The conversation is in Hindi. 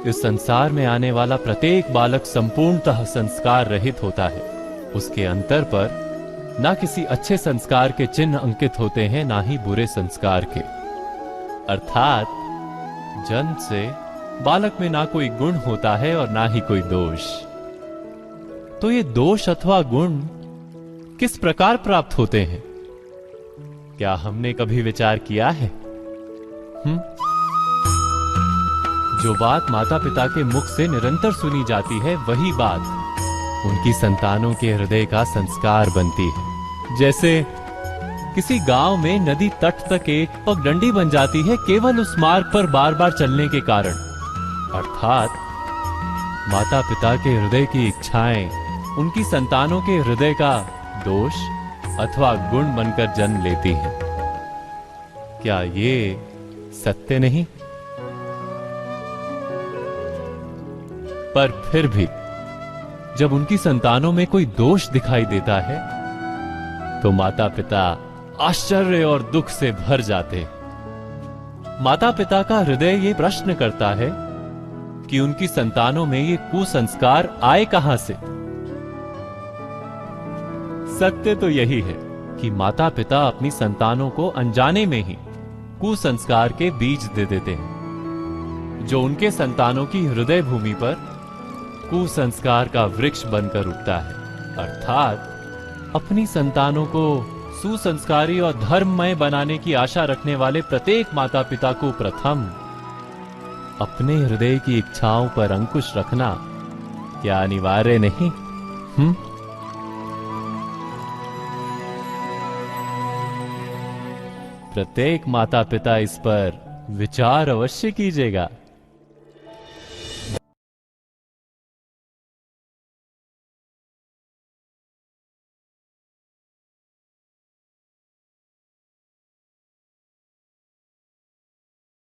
इस संसार में आने वाला प्रत्येक बालक संपूर्णतः संस्कार रहित होता है। उसके अंतर पर ना किसी अच्छे संस्कार के चिन्ह अंकित होते हैं, ना ही बुरे संस्कार के। अर्थात जन्म से बालक में ना कोई गुण होता है और ना ही कोई दोष। तो ये दोष अथवा गुण किस प्रकार प्राप्त होते हैं, क्या हमने कभी विचार किया है? जो बात माता पिता के मुख से निरंतर सुनी जाती है, वही बात उनकी संतानों के हृदय का संस्कार बनती है। जैसे किसी गांव में नदी तट तक एक पगडंडी बन जाती है केवल उस मार्ग पर बार बार चलने के कारण। अर्थात माता पिता के हृदय की इच्छाएं उनकी संतानों के हृदय का दोष अथवा गुण बनकर जन्म लेती हैं। क्या ये सत्य नहीं? पर फिर भी जब उनकी संतानों में कोई दोष दिखाई देता है तो माता पिता आश्चर्य और दुख से भर जाते। माता पिता का हृदय ये प्रश्न करता है कि उनकी संतानों में ये कुसंस्कार आए कहां से। सत्य तो यही है कि माता पिता अपनी संतानों को अनजाने में ही कुसंस्कार के बीज दे देते हैं, जो उनके संतानों की हृदय भूमि पर कुसंस्कार का वृक्ष बनकर उगता है। अर्थात अपनी संतानों को सुसंस्कारी और धर्ममय बनाने की आशा रखने वाले प्रत्येक माता पिता को प्रथम अपने हृदय की इच्छाओं पर अंकुश रखना क्या अनिवार्य नहीं? प्रत्येक माता पिता इस पर विचार अवश्य कीजिएगा।